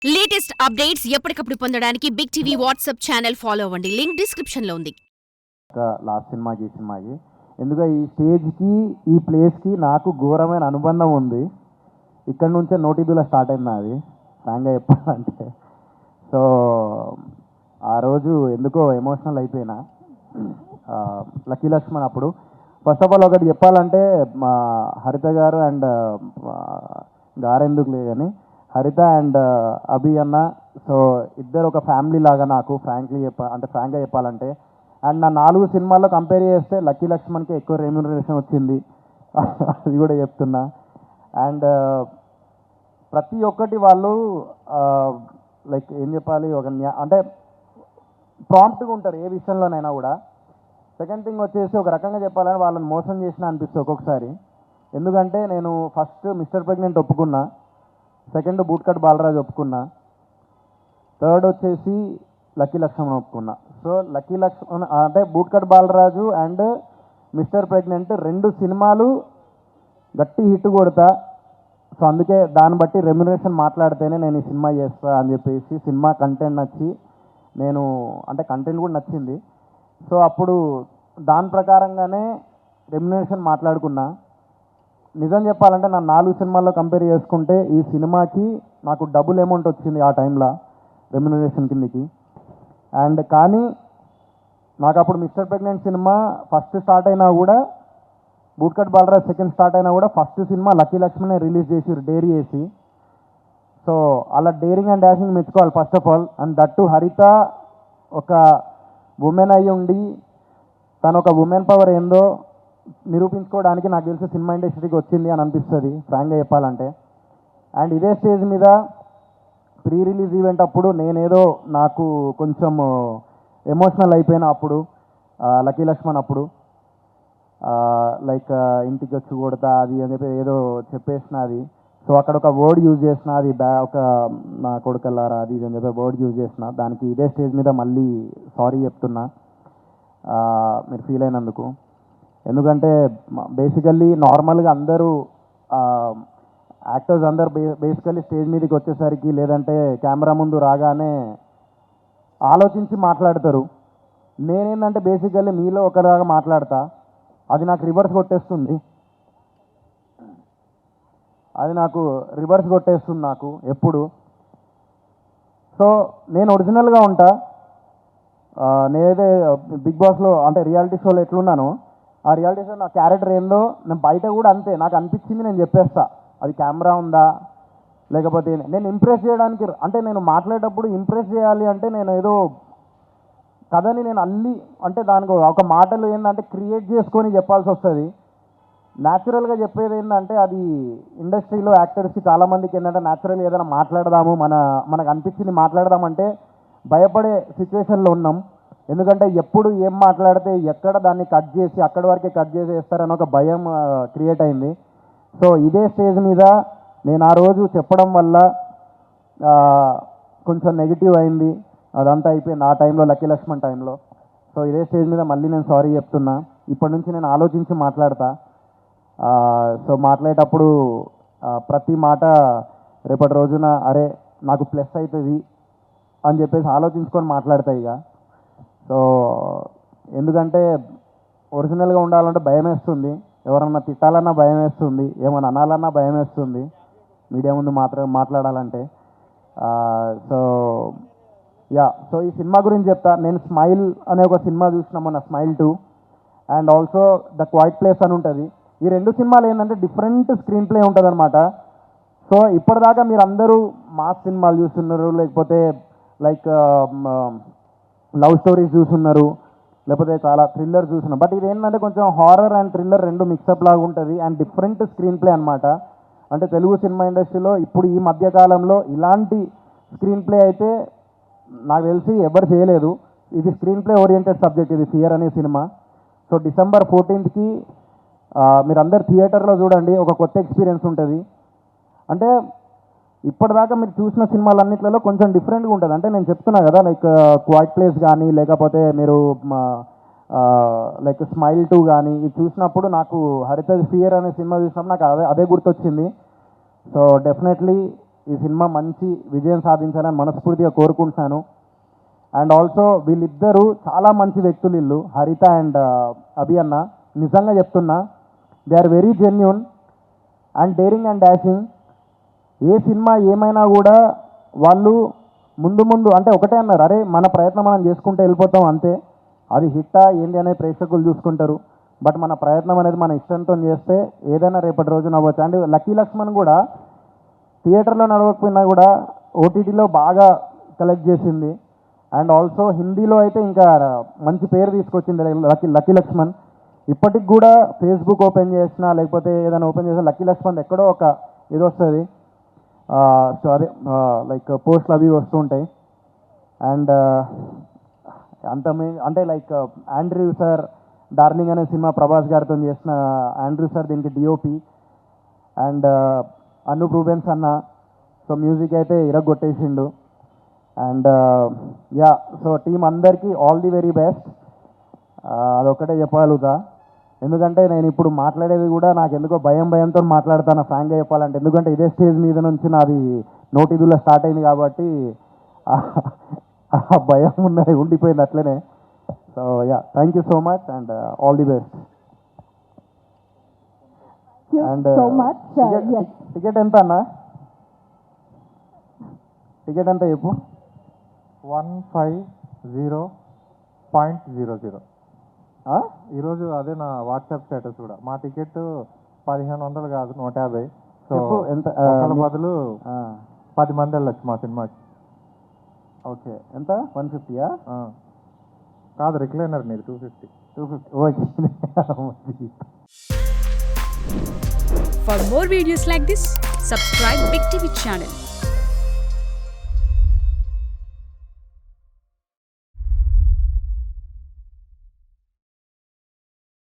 Latest updates ఎప్పటికప్పుడు పొందడానికి big TV WhatsApp channel follow అవ్వండి. లింక్ డిస్క్రిప్షన్ లో ఉంది. లాస్ట్ సినిమాకి ఎందుకంటే ఈ స్టేజ్కి ఈ ప్లేస్కి నాకు ఘోరమైన అనుబంధం ఉంది. ఇక్కడ నుంచే నోటిదుల స్టార్ట్ అయింది అది ఫ్రాంక్గా చెప్పాలంటే. సో ఆ రోజు ఎందుకో ఎమోషనల్ అయిపోయినా. లక్కీ లక్ష్మణ్ అప్పుడు ఫస్ట్ ఆఫ్ ఆల్ ఒకటి చెప్పాలంటే మా హరిత గారు అండ్ గారెందుకు లేదు కానీ హరిత అండ్ అభి అన్న, సో ఇద్దరు ఒక ఫ్యామిలీ లాగా నాకు ఫ్రాంక్గా చెప్పాలంటే. అండ్ నా 4 సినిమాల్లో కంపేర్ చేస్తే లక్కీ లక్ష్మణ్కి ఎక్కువ రెమ్యూనరేషన్ వచ్చింది, అది కూడా చెప్తున్నా. అండ్ ప్రతి ఒక్కటి వాళ్ళు లైక్ ఏం చెప్పాలి, అంటే ప్రాంప్ట్గా ఉంటారు ఏ విషయంలోనైనా కూడా. సెకండ్ థింగ్ వచ్చేసి ఒక రకంగా చెప్పాలని వాళ్ళని మోసం చేసిన అనిపిస్తుంది ఒక్కొక్కసారి. ఎందుకంటే నేను ఫస్ట్ మిస్టర్ ప్రెగ్నెంట్ ఒప్పుకున్నా, సెకండ్ బూట్కట్ బాలరాజు ఒప్పుకున్నా, థర్డ్ వచ్చేసి లక్కీ లక్ష్మణ్ ఒప్పుకున్నా. సో లక్కీ లక్ష్మణ్ అంటే bootcut Balaraju and mister pregnant 2 సినిమాలు గట్టి హిట్ కొడతా. సో అందుకే దాన్ని బట్టి రెమ్యునరేషన్ మాట్లాడితేనే నేను ఈ సినిమా చేస్తా అని చెప్పేసి సినిమా కంటెంట్ నచ్చి నేను అంటే కంటెంట్ కూడా నచ్చింది. సో అప్పుడు దాని ప్రకారంగానే రెమ్యునరేషన్ మాట్లాడుకున్నా. నిజం చెప్పాలంటే నా 4 సినిమాల్లో కంపేర్ చేసుకుంటే ఈ సినిమాకి నాకు డబుల్ అమౌంట్ వచ్చింది ఆ టైంలో రెమ్యునరేషన్ కిందకి. అండ్ కానీ నాకు అప్పుడు mister pregnant cinema first start అయినా కూడా, బూట్కట్ బాలరాజ్ సెకండ్ స్టార్ట్ అయినా కూడా ఫస్ట్ సినిమా లక్కీ లక్ష్మణే రిలీజ్ చేసి డేరీ చేసి. సో అలా డేరింగ్ అండ్ డాషింగ్ మెచ్చుకోవాలి first of all. And that Haritha ఒక ఉమెన్ అయ్యి ఉండి తను ఒక ఉమెన్ పవర్ ఏందో నిరూపించుకోవడానికి నాకు తెలిసి సినిమా ఇండస్ట్రీకి వచ్చింది అని అనిపిస్తుంది ఫ్రాంక్గా చెప్పాలంటే. అండ్ ఇదే స్టేజ్ మీద ప్రీ రిలీజ్ ఈవెంట్ అప్పుడు నేనేదో నాకు కొంచెం ఎమోషనల్ అయిపోయినా అప్పుడు లక్కీ లక్ష్మణ్ అప్పుడు లైక్ ఇంటికి వచ్చి కొడతా అది అని చెప్పి ఏదో చెప్పేసిన అది. సో అక్కడ ఒక వర్డ్ యూజ్ చేసిన అది ఒక నా కొడుకల్లారా అది ఇది అని చెప్పి వర్డ్ యూజ్ చేసిన దానికి ఇదే స్టేజ్ మీద మళ్ళీ సారీ చెప్తున్నా మీరు ఫీల్ అయినందుకు. ఎందుకంటే బేసికల్లీ నార్మల్గా అందరూ యాక్టర్స్ అందరు బేసికల్లీ స్టేజ్ మీదకి వచ్చేసరికి లేదంటే కెమెరా ముందు రాగానే ఆలోచించి మాట్లాడతారు. నేనేంటంటే బేసికల్లీ మీలో ఒకలాగా మాట్లాడతా, అది నాకు రివర్స్ కొట్టేస్తుంది నాకు ఎప్పుడు. సో నేను ఒరిజినల్గా ఉంటా. నేనైతే బిగ్ బాస్లో అంటే రియాలిటీ షోలో ఎట్లున్నానో ఆ రియాలిటీ షో నా క్యారెక్టర్ ఏందో నేను బయట కూడా అంతే, నాకు అనిపించింది నేను చెప్పేస్తా. అది కెమెరా ఉందా లేకపోతే నేను ఇంప్రెస్ చేయడానికి అంటే నేను మాట్లాడేటప్పుడు ఇంప్రెస్ చేయాలి అంటే నేను ఏదో కథని నేను అంటే దానికి ఒక మాటలు ఏంటంటే క్రియేట్ చేసుకొని చెప్పాల్సి వస్తుంది. న్యాచురల్గా చెప్పేది ఏంటంటే అది ఇండస్ట్రీలో యాక్టర్స్కి చాలామందికి ఏంటంటే న్యాచురల్గా ఏదైనా మాట్లాడదాము మనకు అనిపించింది మాట్లాడదామంటే భయపడే సిచ్యువేషన్లో ఉన్నాం. ఎందుకంటే ఎప్పుడు ఏం మాట్లాడితే ఎక్కడ దాన్ని కట్ చేసి అక్కడి వరకే కట్ చేసేస్తారని ఒక భయం క్రియేట్ అయింది. సో ఇదే స్టేజ్ మీద నేను ఆ రోజు చెప్పడం వల్ల కొంచెం నెగిటివ్ అయింది, అదంతా అయిపోయింది ఆ టైంలో లక్కీ లక్ష్మణ్ టైంలో. సో ఇదే స్టేజ్ మీద మళ్ళీ నేను సారీ చెప్తున్నా. ఇప్పటి నుంచి నేను ఆలోచించి మాట్లాడతా. సో మాట్లాడేటప్పుడు ప్రతి మాట రేపటి రోజున అరే నాకు ప్లస్ అవుతుంది అని చెప్పేసి ఆలోచించుకొని మాట్లాడతాయి ఇక. సో ఎందుకంటే ఒరిజినల్గా ఉండాలంటే భయం వేస్తుంది, ఎవరన్నా తిట్టాలన్నా భయం వేస్తుంది, ఏమన్నా అనాలన్నా భయం వేస్తుంది మీడియా ముందు మాట్లాడాలంటే. సో సో ఈ సినిమా గురించి చెప్తా. నేను స్మైల్ అనే ఒక సినిమా చూసిన మొన్న, Smile 2 and also the Quiet Place అని ఉంటుంది. ఈ 2 సినిమాలు ఏంటంటే డిఫరెంట్ స్క్రీన్ ప్లే ఉంటుంది అనమాట. సో ఇప్పటిదాకా మీరు అందరూ మాస్ సినిమాలు చూస్తున్నారు, లేకపోతే లైక్ లవ్ స్టోరీస్ చూస్తున్నారు, లేకపోతే చాలా థ్రిల్లర్ చూస్తున్నారు. బట్ ఇది ఏంటంటే కొంచెం హారర్ అండ్ థ్రిల్లర్ 2 మిక్సప్ లాగా ఉంటుంది అండ్ డిఫరెంట్ స్క్రీన్ ప్లే అనమాట. అంటే తెలుగు సినిమా ఇండస్ట్రీలో ఇప్పుడు ఈ మధ్యకాలంలో ఇలాంటి స్క్రీన్ ప్లే అయితే నాకు తెలిసి ఎవరు చేయలేదు. ఇది స్క్రీన్ ప్లే ఓరియంటెడ్ సబ్జెక్ట్, ఇది ఫియర్ అనే సినిమా. సో December 14th మీరు అందరు థియేటర్లో చూడండి, ఒక కొత్త ఎక్స్పీరియన్స్ ఉంటుంది. అంటే ఇప్పటిదాకా మీరు చూసిన సినిమాలన్నింటిలో కొంచెం డిఫరెంట్గా ఉంటుంది. అంటే నేను చెప్తున్నా కదా, లైక్ క్వైట్ ప్లేస్ కానీ లేకపోతే మీరు లైక్ స్మైల్ 2 కానీ ఇది చూసినప్పుడు నాకు హరిత ఫియర్ అనే సినిమా చూసినప్పుడు నాకు అదే గుర్తొచ్చింది. సో డెఫినెట్లీ ఈ సినిమా మంచి విజయం సాధించాలని మనస్ఫూర్తిగా కోరుకుంటున్నాను. అండ్ ఆల్సో వీళ్ళిద్దరూ చాలా మంచి వ్యక్తులు వీళ్ళు, హరిత అండ్ అభి అన్న. నిజంగా చెప్తున్నా, they are very genuine and daring and dashing. ఏ సినిమా ఏమైనా కూడా వాళ్ళు ముందు అంటే ఒకటే అన్నారు, అరే మన ప్రయత్నం మనం చేసుకుంటే వెళ్ళిపోతాం అంతే, అది హిట్టా ఏంటి అనేది ప్రేక్షకులు చూసుకుంటారు. బట్ మన ప్రయత్నం అనేది మన ఇష్టంతో చేస్తే ఏదైనా రేపటి రోజున అవ్వచ్చు. అండ్ లక్కీ లక్ష్మణ్ కూడా థియేటర్లో నడవకపోయినా కూడా ఓటీటీలో బాగా కలెక్ట్ చేసింది. అండ్ ఆల్సో హిందీలో అయితే ఇంకా మంచి పేరు తీసుకొచ్చింది లక్కీ లక్ష్మణ్. ఇప్పటికి కూడా ఫేస్బుక్ ఓపెన్ చేసినా లేకపోతే ఏదైనా ఓపెన్ చేసినా లక్కీ లక్ష్మణ్ ఎక్కడో ఒక ఇది వస్తుంది. సో అదే లైక్ పోస్ట్లు అవి వస్తుంటాయి. అండ్ అంటే లైక్ ఆండ్రూ సార్ డార్లింగ్ అనే సినిమా ప్రభాస్ గారితో చేసిన ఆండ్రూ సార్ దీనికి డిఓపి. అండ్ అనూప్ రూబెన్స్ అన్న సో మ్యూజిక్ అయితే ఇరగొట్టేసిండు. అండ్ యా, సో టీం అందరికీ ఆల్ ది వెరీ బెస్ట్. అదొక్కటే చెప్పగలుగుతా. ఎందుకంటే నేను ఇప్పుడు మాట్లాడేది కూడా నాకు ఎందుకో భయంతో మాట్లాడతాను ఫ్రాంక్గా చెప్పాలంటే. ఎందుకంటే ఇదే స్టేజ్ మీద నుంచి నాది నోటిదుల్లో స్టార్ట్ అయింది కాబట్టి ఆ భయం ఉన్నది ఉండిపోయింది అట్లనే. So yeah, thank you so much and all the best. And ticket ఎంత అన్న? టికెట్ ఎంత చెప్పు? 150.00. ఈరోజు అదే నా వాట్సాప్ స్టేటస్ కూడా. మా టికెట్ 1500 కాదు, 150. సో చెప్పు ఎంత? ఒకళ్ళ బదులు 10 మంది వెళ్ళొచ్చు మా సినిమాకి. ఓకే, ఎంత? 150యా? కాదు, రిక్లైనర్ మీరు 250. 250. Okay. For more videos like this, subscribe Big TV channel.